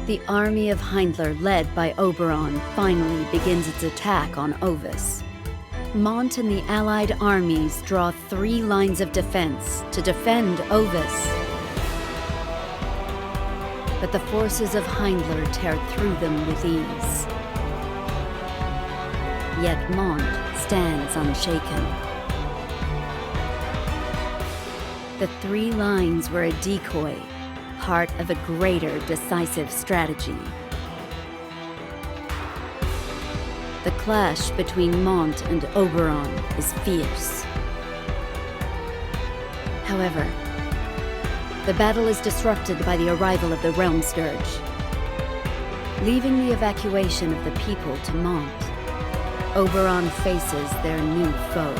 The army of Heindler, led by Oberon, finally begins its attack on Ovis. Mont and the allied armies draw 3 lines of defense to defend Ovis. But the forces of Heindler tear through them with ease. Yet Mont stands unshaken. The 3 lines were a decoy, part of a greater decisive strategy. The clash between Mont and Oberon is fierce. However, the battle is disrupted by the arrival of the Realm Scourge. Leaving the evacuation of the people to Mont, Oberon faces their new foe.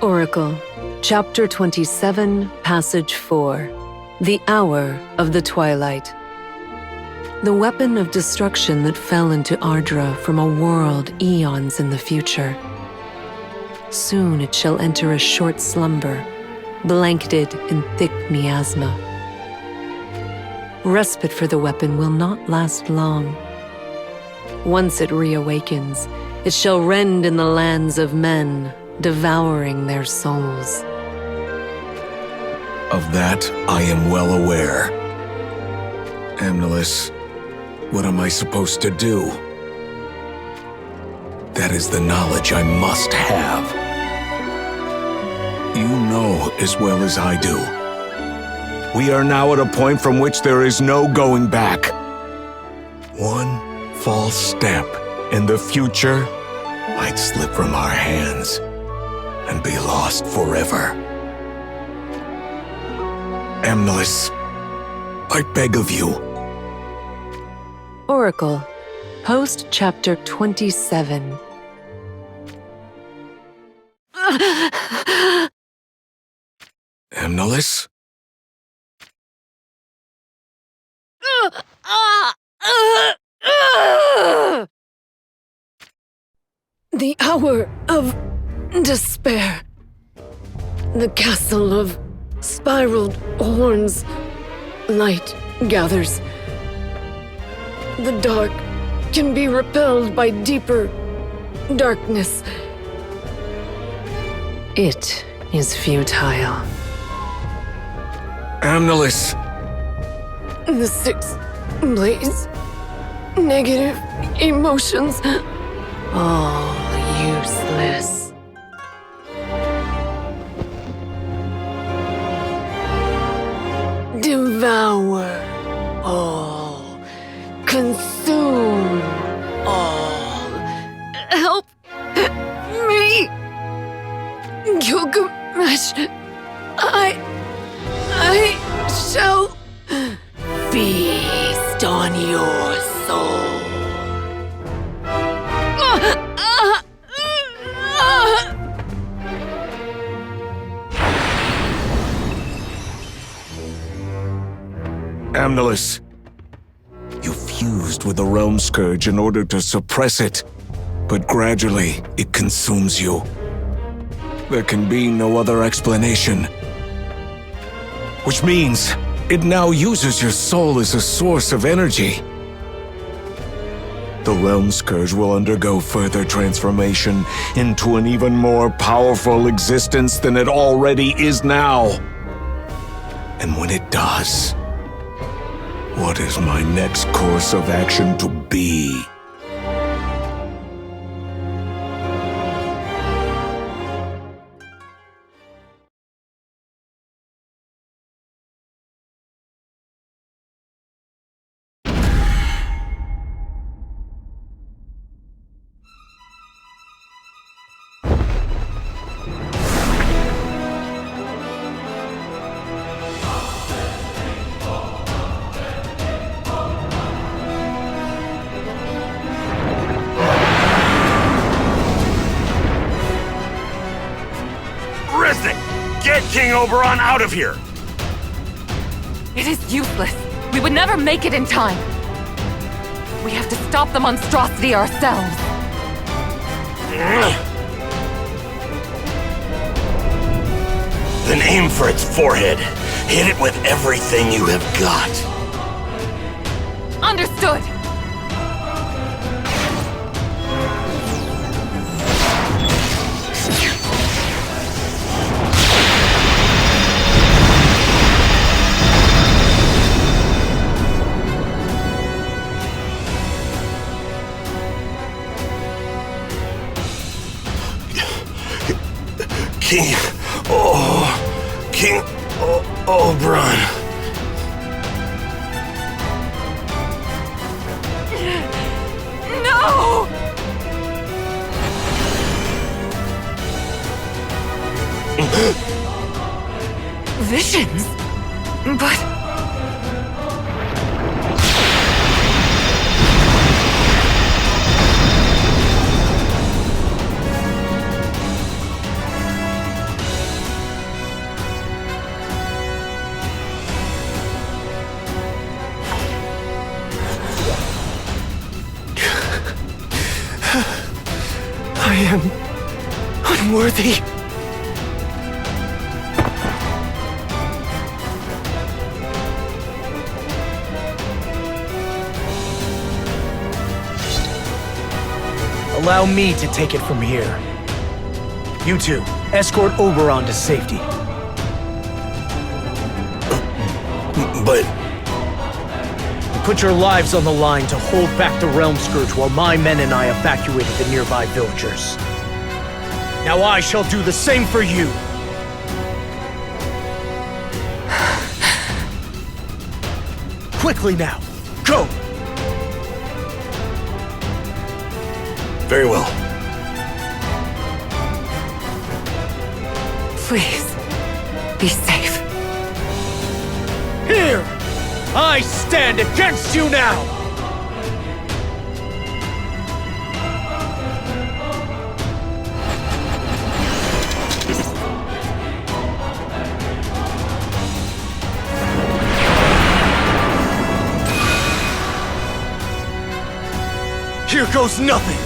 Oracle, Chapter 27, Passage 4. The Hour of the Twilight. The weapon of destruction that fell into Ardra from a world eons in the future. Soon it shall enter a short slumber, blanketed in thick miasma. Respite for the weapon will not last long. Once it reawakens, it shall rend in the lands of men, devouring their souls. Of that, I am well aware. Amnelis, what am I supposed to do? That is the knowledge I must have. You know as well as I do. We are now at a point from which there is no going back. One false step, and the future might slip from our hands and be lost forever. Amnelis, I beg of you. Oracle, Post Chapter 27. Amnelis? The hour of despair. The castle of spiraled horns. Light gathers. The dark can be repelled by deeper darkness. It is futile. Amnelis! The 6 blades. Negative emotions. All useless. Devour all. Consume all. Help me! Gilgamesh, I shall feast on your soul. Amnelis, you fused with the Realm Scourge in order to suppress it, but gradually it consumes you. There can be no other explanation. Which means it now uses your soul as a source of energy. The Realm Scourge will undergo further transformation into an even more powerful existence than it already is now. And when it does, what is my next course of action to be? Get King Oberon out of here! It is useless. We would never make it in time. We have to stop the monstrosity ourselves. Then aim for its forehead. Hit it with everything you have got. Understood! King Oberon. No! Visions? But... I am unworthy. Allow me to take it from here. You two, escort Oberon to safety. But... Put your lives on the line to hold back the Realm Scourge while my men and I evacuated the nearby villagers. Now I shall do the same for you! Quickly now! Go! Very well. Please, be safe. Here! I stand against you now! Here goes nothing!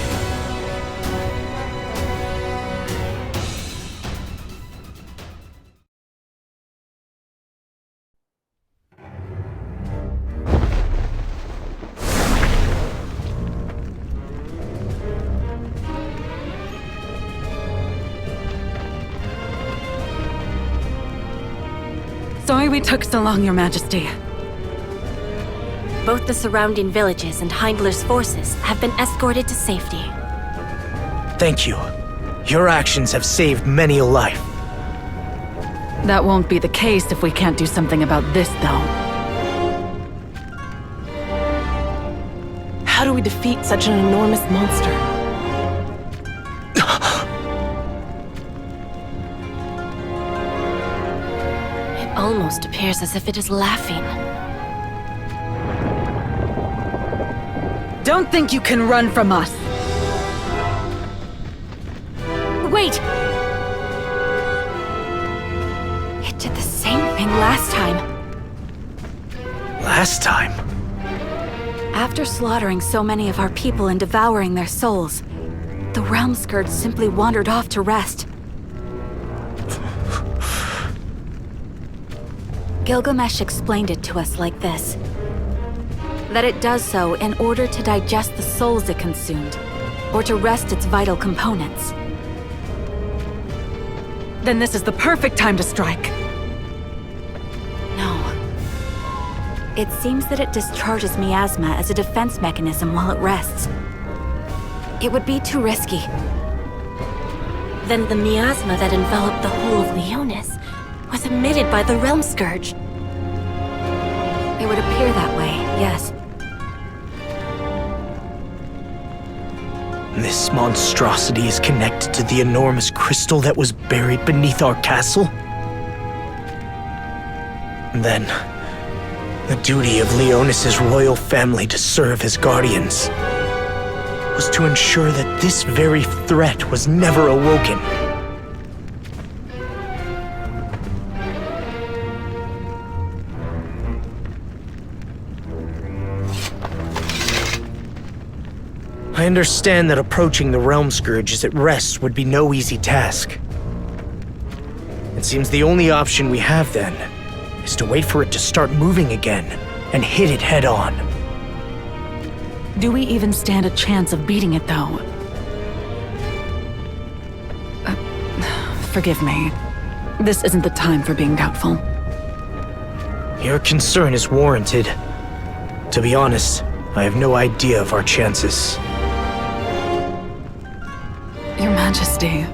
Sorry we took so long, Your Majesty. Both the surrounding villages and Heimdallr's forces have been escorted to safety. Thank you. Your actions have saved many a life. That won't be the case if we can't do something about this, though. How do we defeat such an enormous monster? It almost appears as if it is laughing. Don't think you can run from us! Wait! It did the same thing last time. Last time? After slaughtering so many of our people and devouring their souls, the Realm Scourge simply wandered off to rest. Gilgamesh explained it to us like this. That it does so in order to digest the souls it consumed, or to rest its vital components. Then this is the perfect time to strike. No. It seems that it discharges miasma as a defense mechanism while it rests. It would be too risky. Then the miasma that enveloped the whole of Leonis was emitted by the Realm Scourge. It would appear that way, yes. This monstrosity is connected to the enormous crystal that was buried beneath our castle? Then, the duty of Leonis' royal family to serve as guardians was to ensure that this very threat was never awoken. understand that approaching the Realm Scourge as it rests would be no easy task. It seems the only option we have then is to wait for it to start moving again and hit it head on. Do we even stand a chance of beating it, though? Forgive me. This isn't the time for being doubtful. Your concern is warranted. To be honest, I have no idea of our chances. Your Majesty.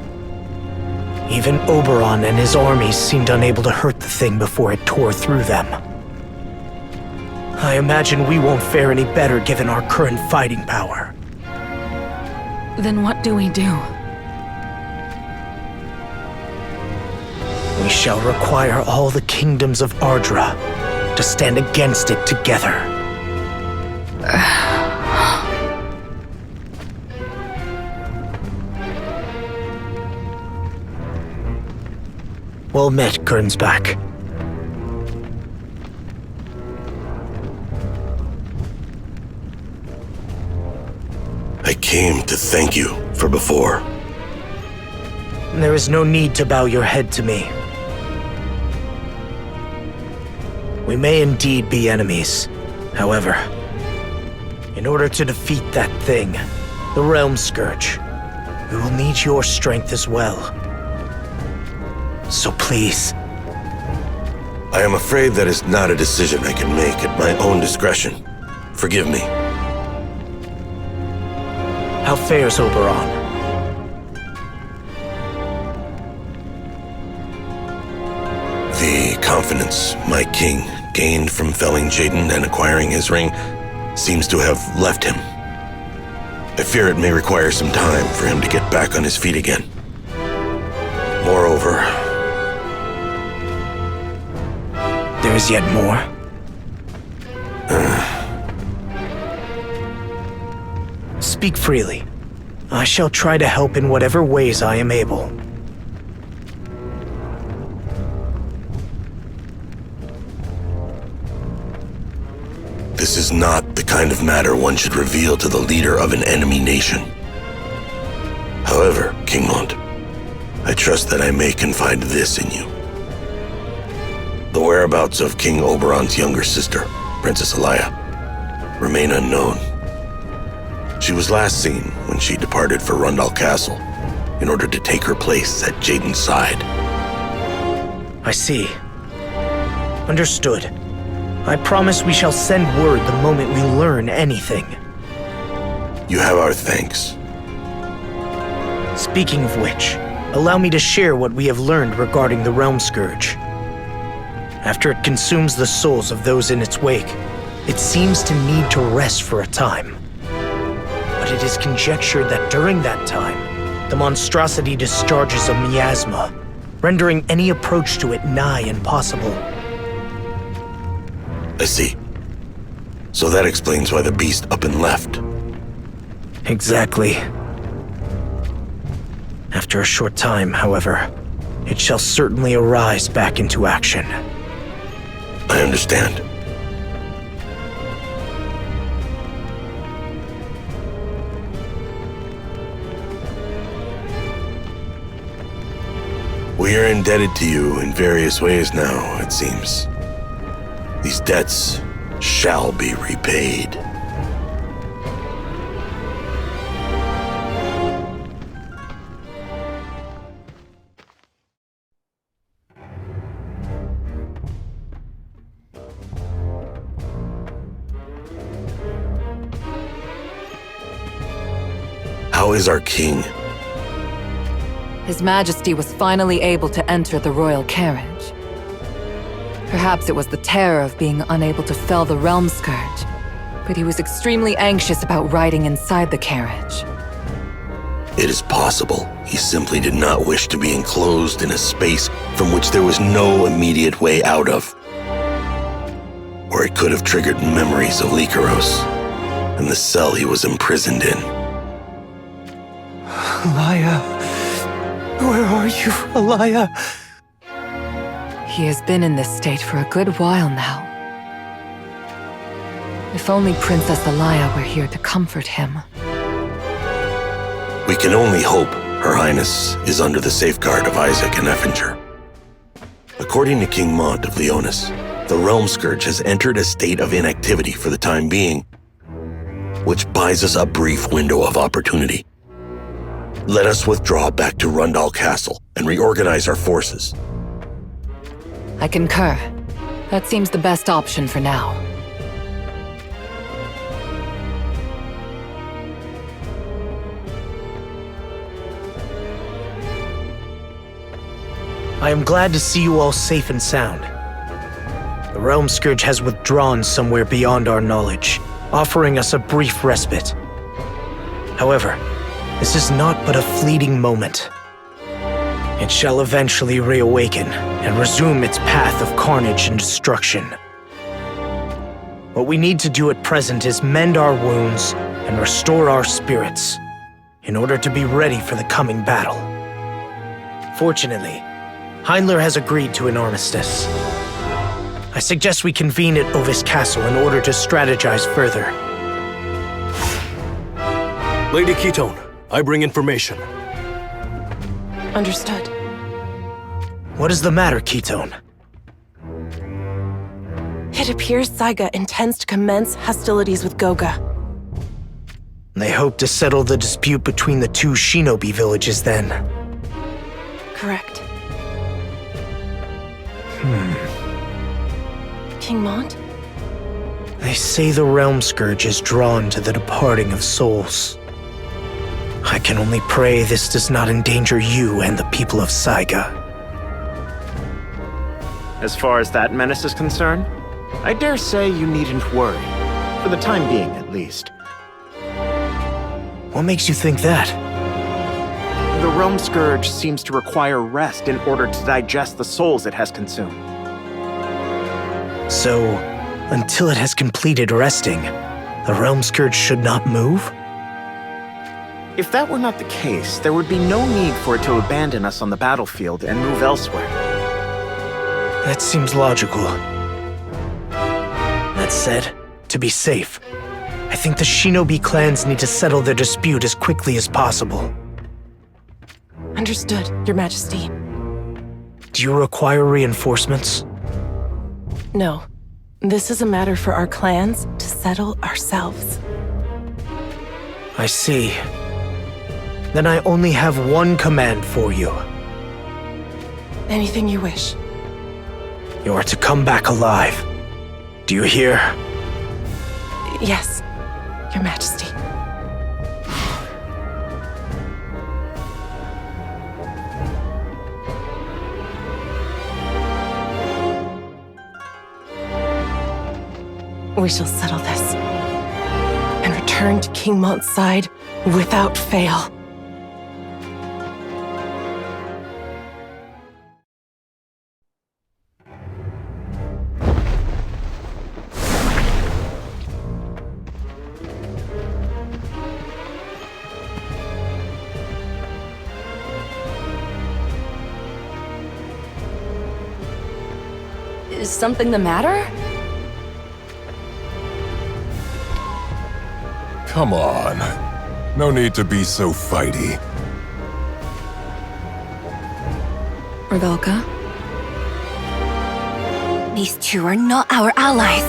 Even Oberon and his armies seemed unable to hurt the thing before it tore through them. I imagine we won't fare any better given our current fighting power. Then what do we do? We shall require all the kingdoms of Ardra to stand against it together. Well met, Gernsback. I came to thank you for before. There is no need to bow your head to me. We may indeed be enemies. However, in order to defeat that thing, the Realm Scourge, we will need your strength as well. So please. I am afraid that is not a decision I can make at my own discretion. Forgive me. How fares Oberon? The confidence my king gained from felling Jaden and acquiring his ring seems to have left him. I fear it may require some time for him to get back on his feet again. Moreover, there is yet more. Speak freely. I shall try to help in whatever ways I am able. this is not the kind of matter one should reveal to the leader of an enemy nation. However, King Mont, I trust that I may confide this in you. The whereabouts of King Oberon's younger sister, Princess Alaya, remain unknown. She was last seen when she departed for Rundal Castle in order to take her place at Jaden's side. I see. Understood. I promise we shall send word the moment we learn anything. You have our thanks. Speaking of which, allow me to share what we have learned regarding the Realm Scourge. After it consumes the souls of those in its wake, it seems to need to rest for a time. But it is conjectured that during that time, the monstrosity discharges a miasma, rendering any approach to it nigh impossible. I see. So that explains why the beast up and left. Exactly. After a short time, however, it shall certainly arise back into action. I understand. We are indebted to you in various ways now, it seems. These debts shall be repaid. How is our king? His Majesty was finally able to enter the royal carriage. Perhaps it was the terror of being unable to fell the Realm Scourge, but he was extremely anxious about riding inside the carriage. It is possible he simply did not wish to be enclosed in a space from which there was no immediate way out of. Or it could have triggered memories of Lycaros and the cell he was imprisoned in. Alaya, where are you, Alaya? He has been in this state for a good while now. If only Princess Alaya were here to comfort him. We can only hope Her Highness is under the safeguard of Isaac and Effinger. According to King Mont of Leonis, the Realm Scourge has entered a state of inactivity for the time being, which buys us a brief window of opportunity. Let us withdraw back to Rundal Castle and reorganize our forces. I concur. That seems the best option for now. I am glad to see you all safe and sound. The Realm Scourge has withdrawn somewhere beyond our knowledge, offering us a brief respite. However, this is not but a fleeting moment. It shall eventually reawaken and resume its path of carnage and destruction. What we need to do at present is mend our wounds and restore our spirits in order to be ready for the coming battle. Fortunately, Heinler has agreed to an armistice. I suggest we convene at Ovis Castle in order to strategize further. Lady Ketone, I bring information. Understood. What is the matter, Ketone? It appears Saiga intends to commence hostilities with Goga. They hope to settle the dispute between the two shinobi villages then. Correct. King Mont? They say the Realm Scourge is drawn to the departing of souls. I can only pray this does not endanger you and the people of Saiga. As far as that menace is concerned, I dare say you needn't worry. For the time being, at least. What makes you think that? The Realm Scourge seems to require rest in order to digest the souls it has consumed. So, until it has completed resting, the Realm Scourge should not move? If that were not the case, there would be no need for it to abandon us on the battlefield and move elsewhere. That seems logical. That said, to be safe, I think the shinobi clans need to settle their dispute as quickly as possible. Understood, Your Majesty. Do you require reinforcements? No. This is a matter for our clans to settle ourselves. I see. Then I only have one command for you. Anything you wish. You are to come back alive. Do you hear? Yes, Your Majesty. We shall settle this and return to King Mont's side without fail. Is something the matter? Come on. No need to be so fighty. Revelka? These two are not our allies.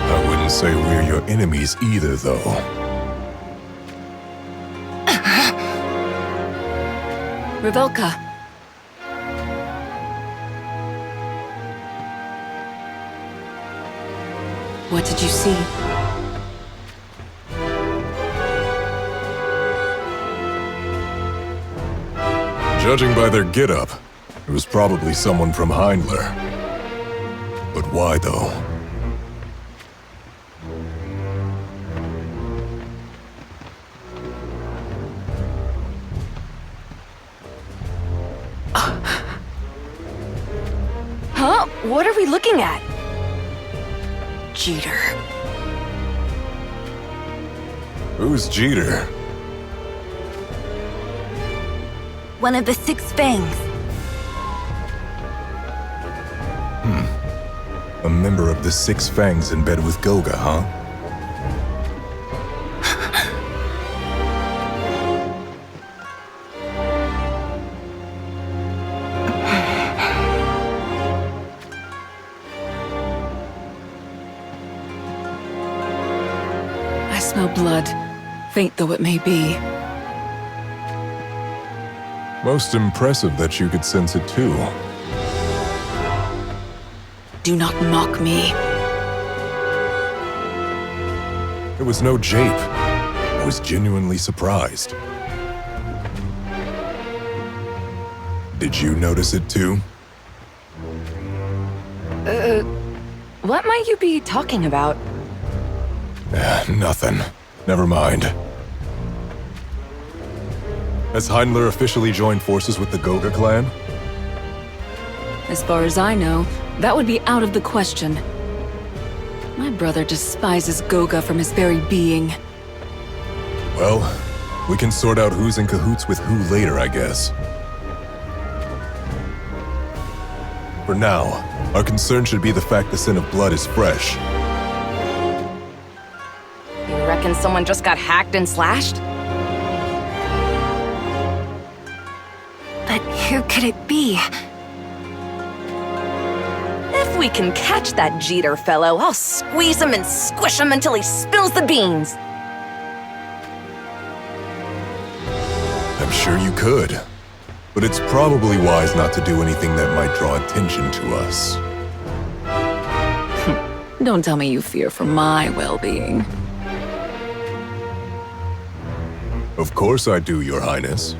I wouldn't say we're your enemies either, though. Revelka. What did you see? Judging by their get-up, it was probably someone from Heinler. But why, though? Huh? What are we looking at? Jeter. Who's Jeter? One of the Six Fangs. A member of the Six Fangs in bed with Goga, huh? no blood, faint though it may be. Most impressive that you could sense it too. Do not mock me. It was no jape. I was genuinely surprised. Did you notice it too? What might you be talking about? Nothing. Never mind. Has Heinler officially joined forces with the Goga clan? As far as I know, that would be out of the question. My brother despises Goga from his very being. Well, we can sort out who's in cahoots with who later, I guess. For now, our concern should be the fact the sin of blood is fresh. You reckon someone just got hacked and slashed? But who could it be? If we can catch that Jeter fellow, I'll squeeze him and squish him until he spills the beans. I'm sure you could. But it's probably wise not to do anything that might draw attention to us. Don't tell me you fear for my well-being. Of course I do, Your Highness.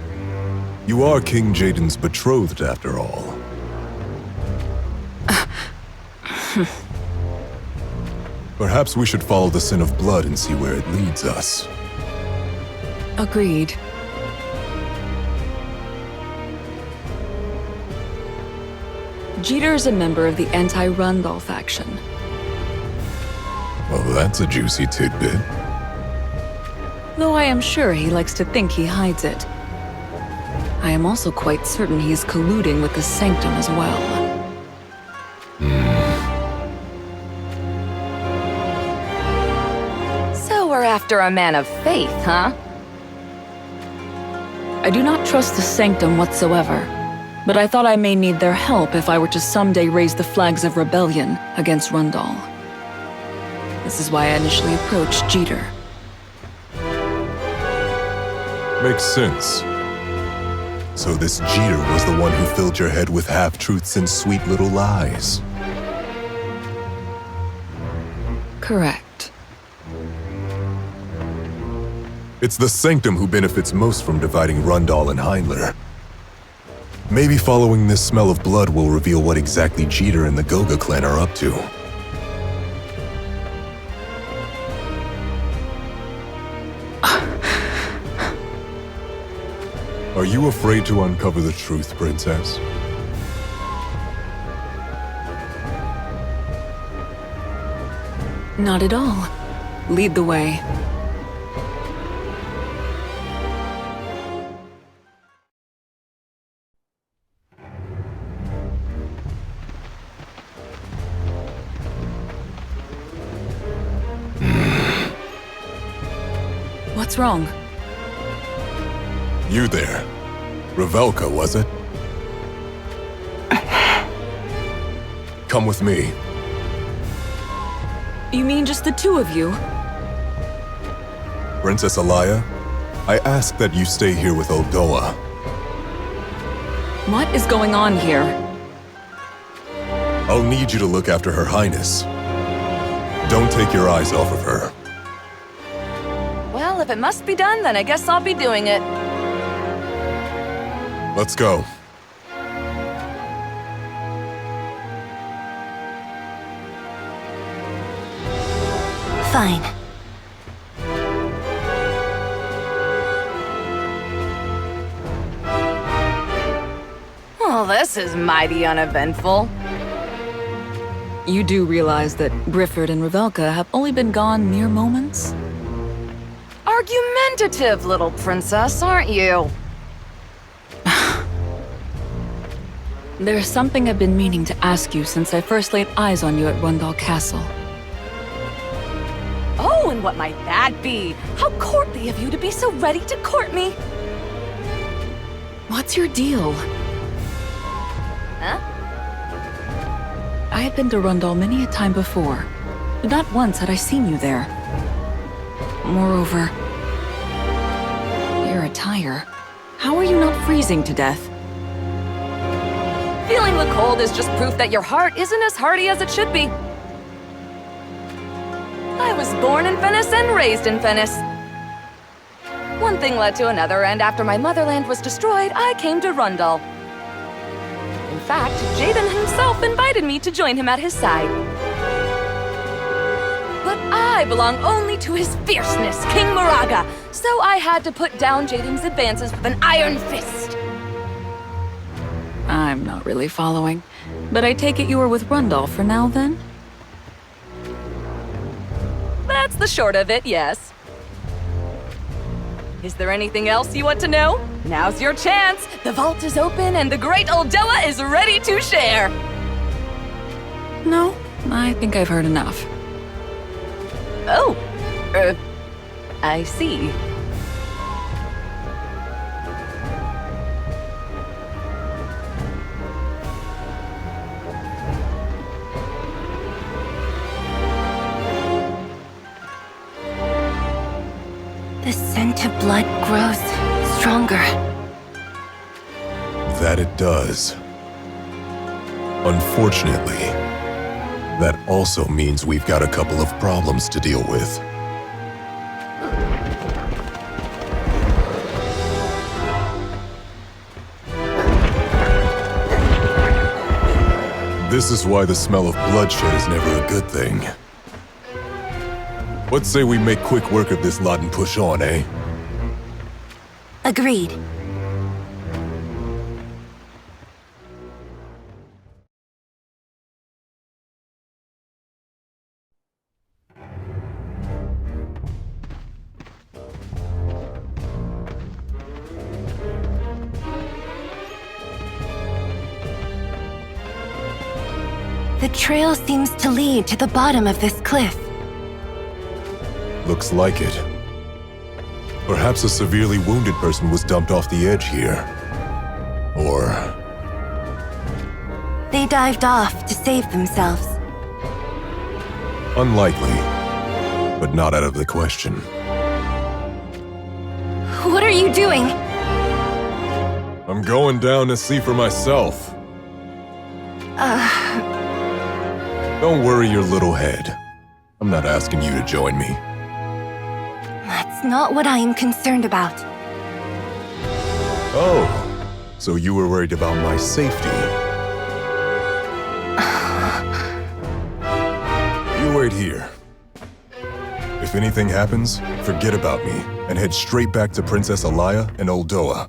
You are King Jaden's betrothed, after all. Perhaps we should follow the sin of blood and see where it leads us. Agreed. Jeter is a member of the anti-Rundal faction. Well, that's a juicy tidbit. Though I am sure he likes to think he hides it. I am also quite certain he is colluding with the Sanctum as well. So we're after a man of faith, huh? I do not trust the Sanctum whatsoever, but I thought I may need their help if I were to someday raise the flags of rebellion against Rundal. This is why I initially approached Jeter. Makes sense. So this Jeter was the one who filled your head with half-truths and sweet little lies. Correct. It's the Sanctum who benefits most from dividing Rundal and Heinler. Maybe following this smell of blood will reveal what exactly Jeter and the Goga clan are up to. Are you afraid to uncover the truth, Princess? Not at all. Lead the way. What's wrong? You there. Revelka, was it? Come with me. You mean just the two of you? Princess Alaya, I ask that you stay here with Oldoa. What is going on here? I'll need you to look after Her Highness. Don't take your eyes off of her. Well, if it must be done, then I guess I'll be doing it. Let's go. Fine. Well, this is mighty uneventful. You do realize that Grifford and Revelka have only been gone mere moments? Argumentative little princess, aren't you? There's something I've been meaning to ask you since I first laid eyes on you at Rundal Castle. Oh, and what might that be? How courtly of you to be so ready to court me. What's your deal? Huh? I had been to Rundal many a time before, but not once had I seen you there. Moreover, your attire. How are you not freezing to death? Feeling the cold is just proof that your heart isn't as hardy as it should be. I was born in Venice and raised in Venice. One thing led to another, and after my motherland was destroyed, I came to Rundal. In fact, Jaden himself invited me to join him at his side. But I belong only to his fierceness, King Moraga, so I had to put down Jaden's advances with an iron fist. I'm not really following, but I take it you are with Rundal for now, then? That's the short of it, yes. Is there anything else you want to know? Now's your chance! The vault is open and the great Uldoa is ready to share! No, I think I've heard enough. Oh, I see. The scent of blood grows stronger. That it does. Unfortunately, that also means we've got a couple of problems to deal with. This is why the smell of bloodshed is never a good thing. Let's say we make quick work of this lot and push on, eh? Agreed. The trail seems to lead to the bottom of this cliff. Looks like it. Perhaps a severely wounded person was dumped off the edge here. Or... They dived off to save themselves. unlikely, but not out of the question. What are you doing? I'm going down to see for myself. Don't worry your little head. I'm not asking you to join me. That's not what I am concerned about. Oh, so you were worried about my safety. You wait here. If anything happens, forget about me and head straight back to Princess Alaya and Uldoa.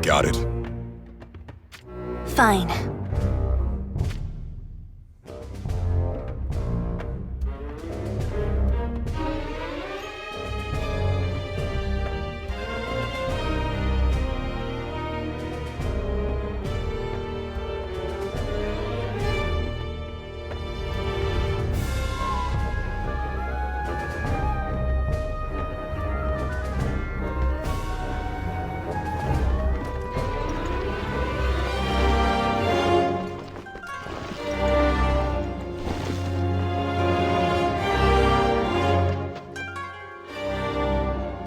Got it. Fine.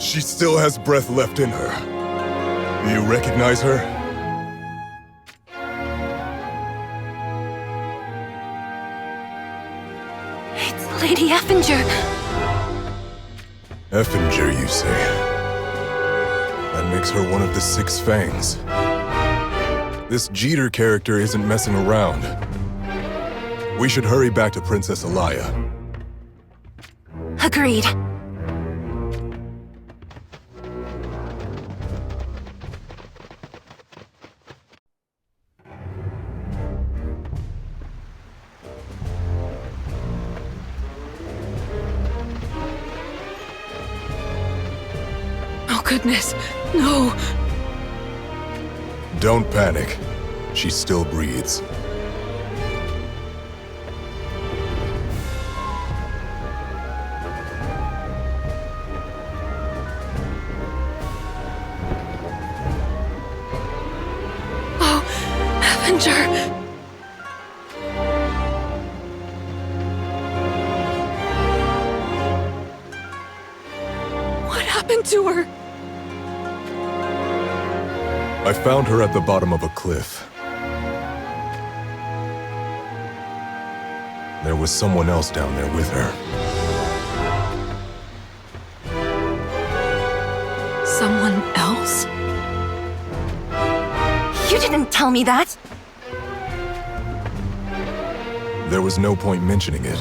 She still has breath left in her. Do you recognize her? It's Lady Effinger. Effinger, you say? That makes her one of the Six Fangs. This Jeter character isn't messing around. We should hurry back to Princess Alaya. Agreed. Oh goodness, no! Don't panic. She still breathes. Oh, Avenger! I found her at the bottom of a cliff. There was someone else down there with her. Someone else? You didn't tell me that! There was no point mentioning it.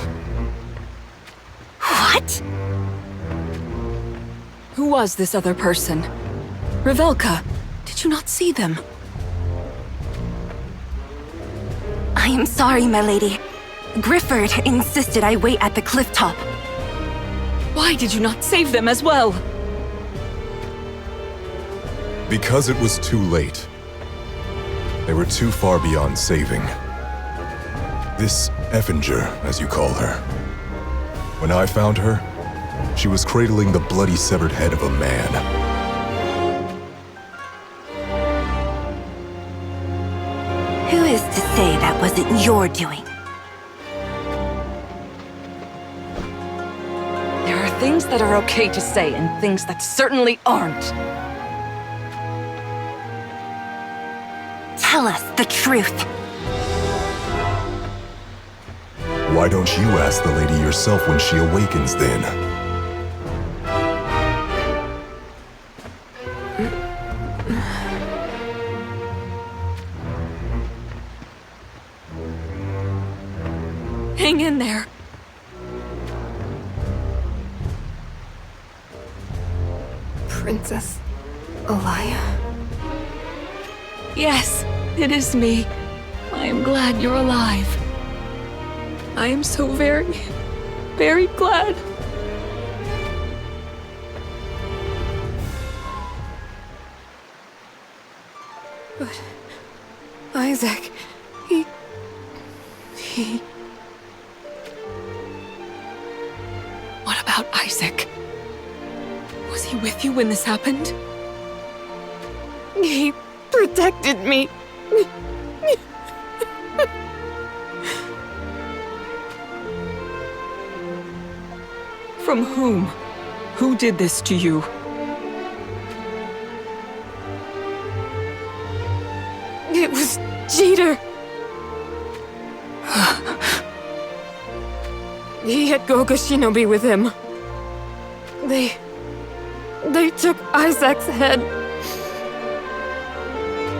What? Who was this other person? Revelka, did you not see them? I am sorry, my lady. Grifford insisted I wait at the cliff top. Why did you not save them as well? Because it was too late. They were too far beyond saving. This Effinger, as you call her. When I found her, she was cradling the bloody severed head of a man. Who is to say that wasn't your doing? There are things that are okay to say and things that certainly aren't. Tell us the truth. Why don't you ask the lady yourself when she awakens, then? Hang in there. Princess Alaya? Yes, it is me. I am glad you're alive. I am so very, very glad. But Isaac, he... What about Isaac? Was he with you when this happened? He protected me. From whom? Who did this to you? It was Jeter. He had Goga Shinobi with him. They took Isaac's head.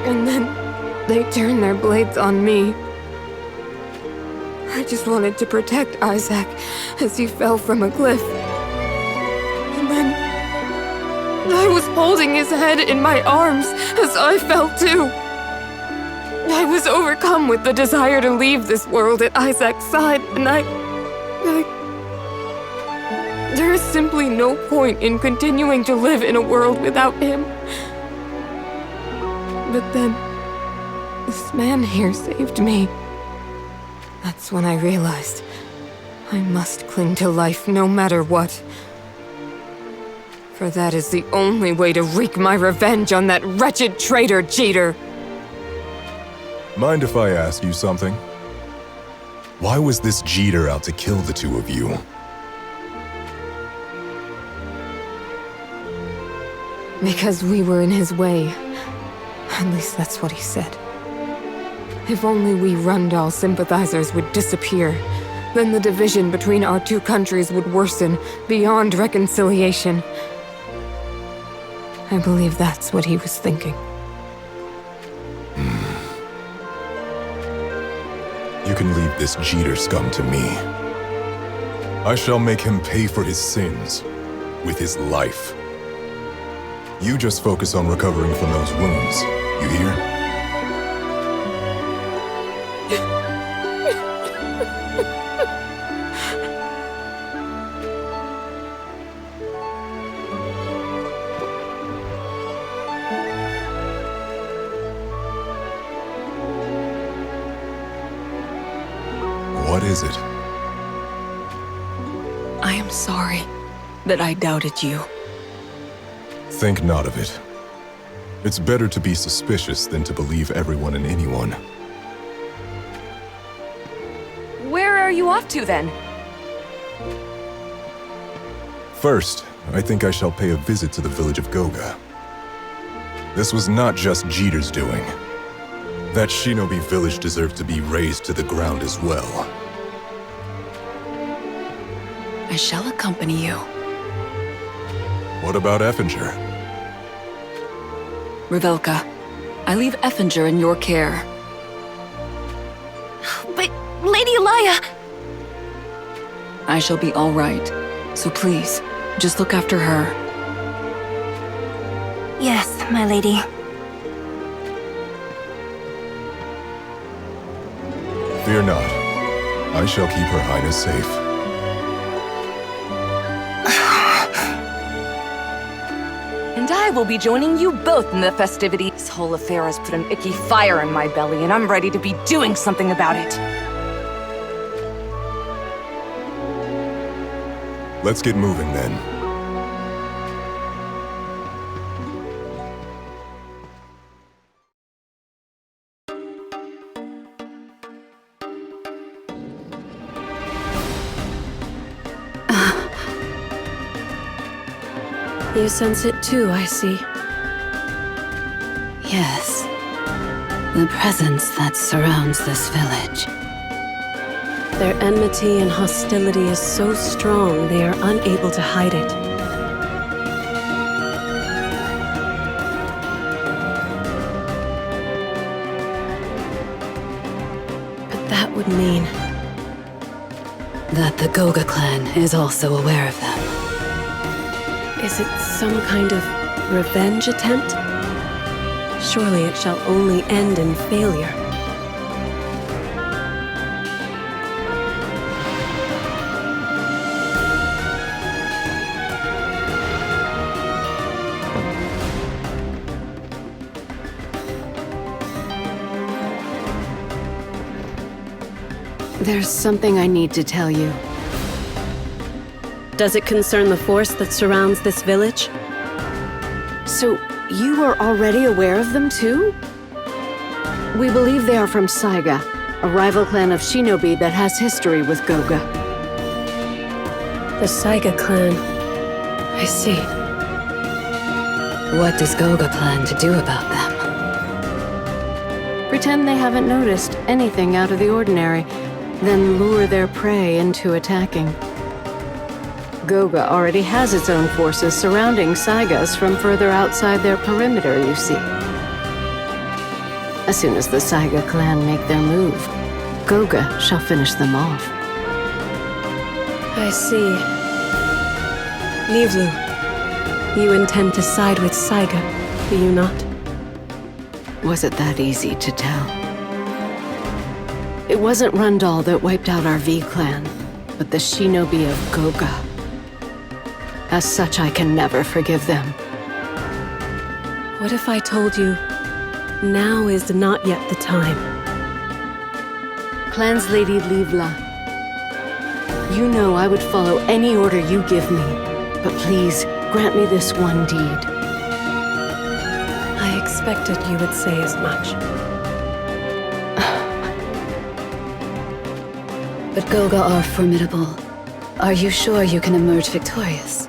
And then they turned their blades on me. I just wanted to protect Isaac as he fell from a cliff. And then I was holding his head in my arms as I fell too. I was overcome with the desire to leave this world at Isaac's side, and there is simply no point in continuing to live in a world without him. But then, this man here saved me. That's when I realized I must cling to life no matter what. For that is the only way to wreak my revenge on that wretched traitor Jeter. Mind if I ask you something? Why was this Jeter out to kill the two of you? Because we were in his way. At least that's what he said. If only we Rundal sympathizers would disappear, then the division between our two countries would worsen beyond reconciliation. I believe that's what he was thinking. You can leave this Jeter scum to me. I shall make him pay for his sins with his life. You just focus on recovering from those wounds, you hear? What is it? I am sorry that I doubted you. Think not of it. It's better to be suspicious than to believe everyone and anyone. Where are you off to then? First, I think I shall pay a visit to the village of Goga. This was not just Jeter's doing. That shinobi village deserved to be razed to the ground as well. I shall accompany you. What about Effinger? Revelka, I leave Effinger in your care. But, Lady Elia! I shall be all right. So please, just look after her. Yes, my lady. Fear not. I shall keep Her Highness safe. And I will be joining you both in the festivities. This whole affair has put an icky fire in my belly, and I'm ready to be doing something about it. Let's get moving then. You sense it too, I see. Yes. The presence that surrounds this village. Their enmity and hostility is so strong, they are unable to hide it. But that would mean that the Goga clan is also aware of them. Is it some kind of revenge attempt? Surely it shall only end in failure. There's something I need to tell you. Does it concern the force that surrounds this village? So, you are already aware of them too? We believe they are from Saiga, a rival clan of shinobi that has history with Goga. The Saiga clan. I see. What does Goga plan to do about them? Pretend they haven't noticed anything out of the ordinary, then lure their prey into attacking. Goga already has its own forces surrounding Saigas from further outside their perimeter, you see. As soon as the Saiga clan make their move, Goga shall finish them off. I see. Nivlu, you intend to side with Saiga, do you not? Was it that easy to tell? It wasn't Rundal that wiped out our V-clan, but the shinobi of Goga. As such, I can never forgive them. What if I told you, now is not yet the time? Clan's Lady Livla, you know I would follow any order you give me, but please, grant me this one deed. I expected you would say as much. But Goga are formidable. Are you sure you can emerge victorious?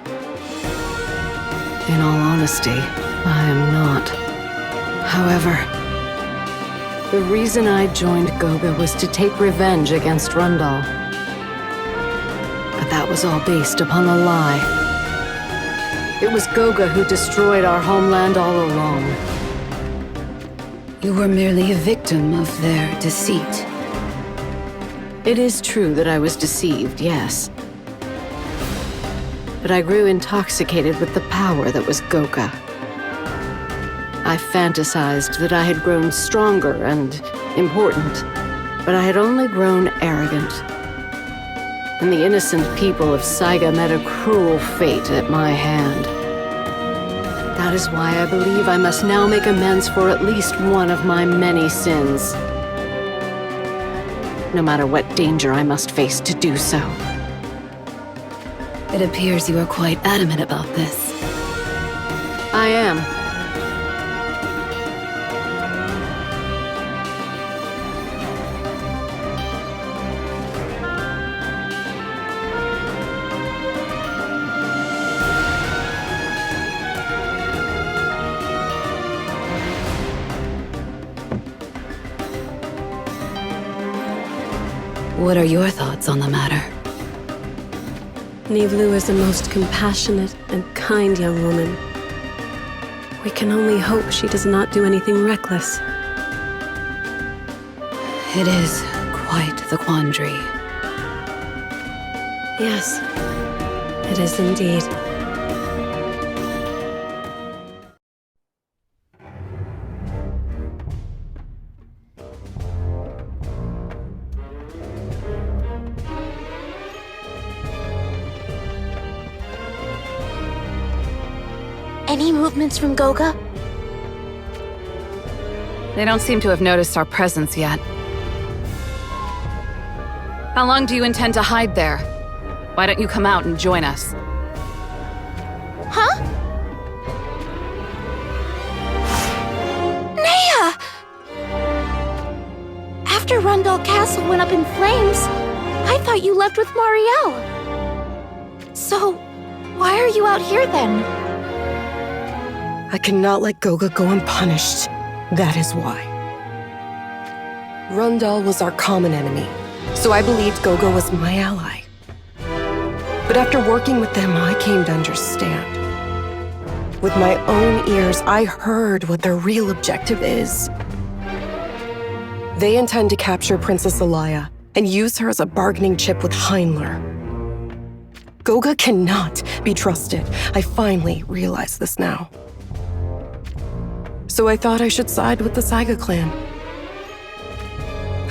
In all honesty, I am not. However, the reason I joined Goga was to take revenge against Rundal. But that was all based upon a lie. It was Goga who destroyed our homeland all along. You were merely a victim of their deceit. It is true that I was deceived, yes. But I grew intoxicated with the power that was Goga. I fantasized that I had grown stronger and important, but I had only grown arrogant. And the innocent people of Saiga met a cruel fate at my hand. That is why I believe I must now make amends for at least one of my many sins. No matter what danger I must face to do so. It appears you are quite adamant about this. I am. What are your thoughts on the matter? Nivlu is a most compassionate and kind young woman. We can only hope she does not do anything reckless. It is quite the quandary. Yes, it is indeed. Any movements from Goga? They don't seem to have noticed our presence yet. How long do you intend to hide there? Why don't you come out and join us? Huh? Nea! After Rundle Castle went up in flames, I thought you left with Marielle. So, why are you out here then? I cannot let Goga go unpunished. That is why. Rundal was our common enemy, so I believed Goga was my ally. But after working with them, I came to understand. With my own ears, I heard what their real objective is. They intend to capture Princess Alaya and use her as a bargaining chip with Heinler. Goga cannot be trusted. I finally realize this now. So I thought I should side with the Saiga clan.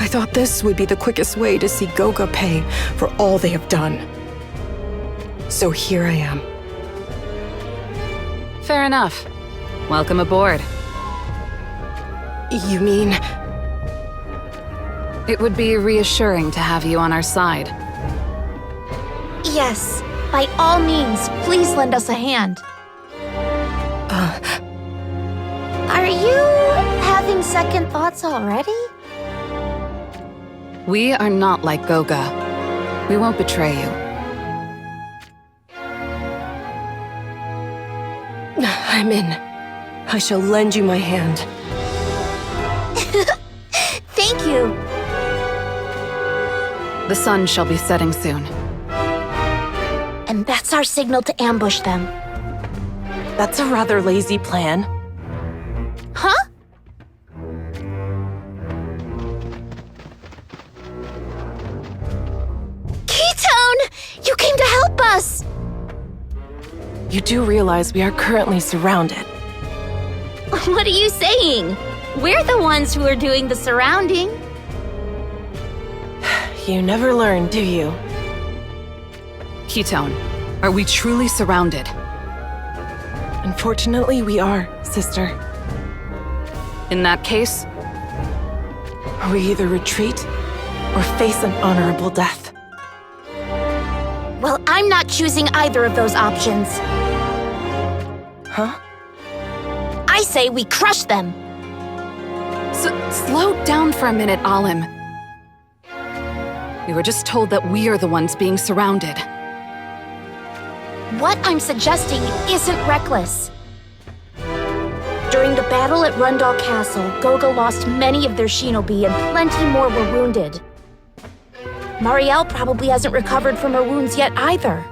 I thought this would be the quickest way to see Goga pay for all they have done. So here I am. Fair enough. Welcome aboard. You mean? It would be reassuring to have you on our side. Yes, by all means, please lend us a hand. Are you having second thoughts already? We are not like Goga. We won't betray you. I'm in. I shall lend you my hand. Thank you. The sun shall be setting soon. And that's our signal to ambush them. That's a rather lazy plan. Huh? Ketone! You came to help us! You do realize we are currently surrounded. What are you saying? We're the ones who are doing the surrounding. You never learn, do you? Ketone, are we truly surrounded? Unfortunately, we are, sister. In that case, we either retreat or face an honorable death. Well, I'm not choosing either of those options. Huh? I say we crush them. Slow down for a minute, Alim. We were just told that we are the ones being surrounded. What I'm suggesting isn't reckless. During the battle at Rundal Castle, Goga lost many of their shinobi and plenty more were wounded. Marielle probably hasn't recovered from her wounds yet either.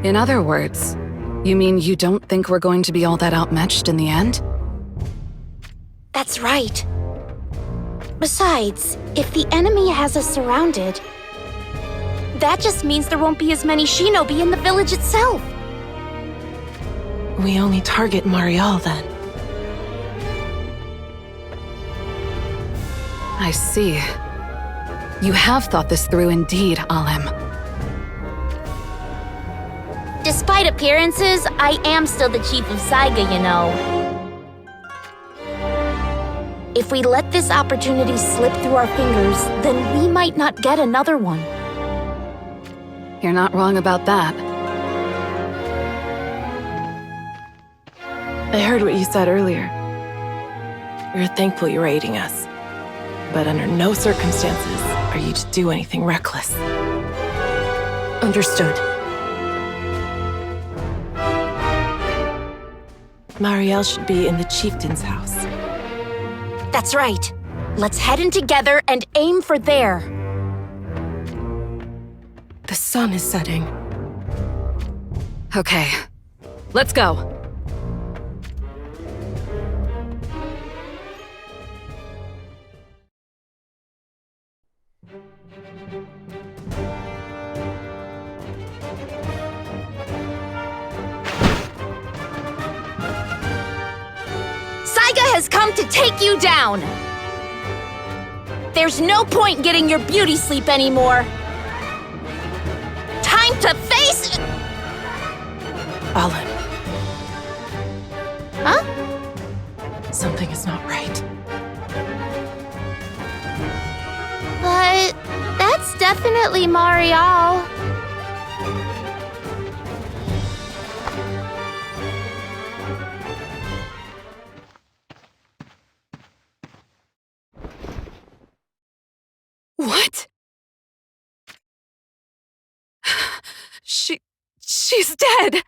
In other words, you mean you don't think we're going to be all that outmatched in the end? That's right. Besides, if the enemy has us surrounded, that just means there won't be as many shinobi in the village itself. We only target Marielle then. I see. You have thought this through indeed, Alim. Despite appearances, I am still the chief of Saiga, you know. If we let this opportunity slip through our fingers, then we might not get another one. You're not wrong about that. I heard what you said earlier. You're thankful you're aiding us. But under no circumstances are you to do anything reckless. Understood. Marielle should be in the chieftain's house. That's right. Let's head in together and aim for there. The sun is setting. Okay, let's go. Saiga has come to take you down! There's no point getting your beauty sleep anymore. Time to face... Alan. Huh? Something is not right. But that's definitely Marial. What? She's dead!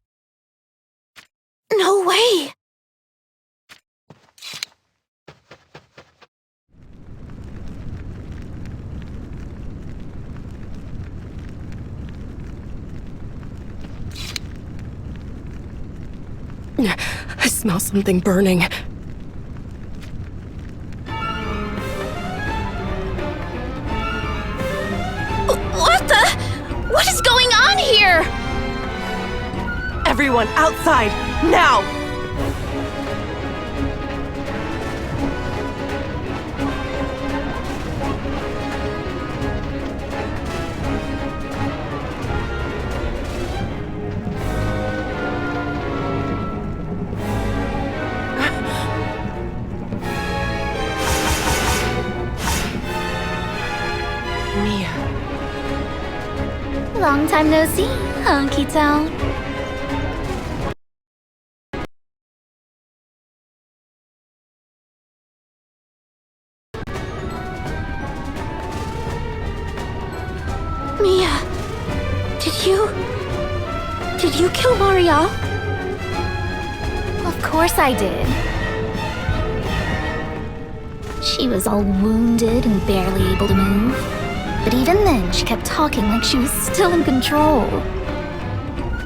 No way! I smell something burning. What is going on here? Everyone outside, now! Long time no see, Honky Town. Mia, did you kill Marial? Of course I did. She was all wounded and barely able to move. But even then, she kept talking like she was still in control.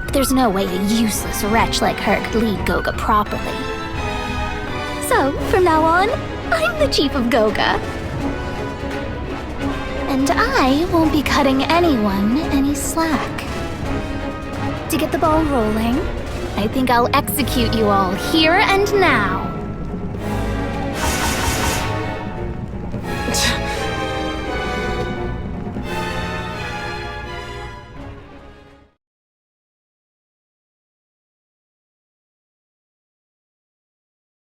But there's no way a useless wretch like her could lead Goga properly. So, from now on, I'm the chief of Goga. And I won't be cutting anyone any slack. To get the ball rolling, I think I'll execute you all here and now.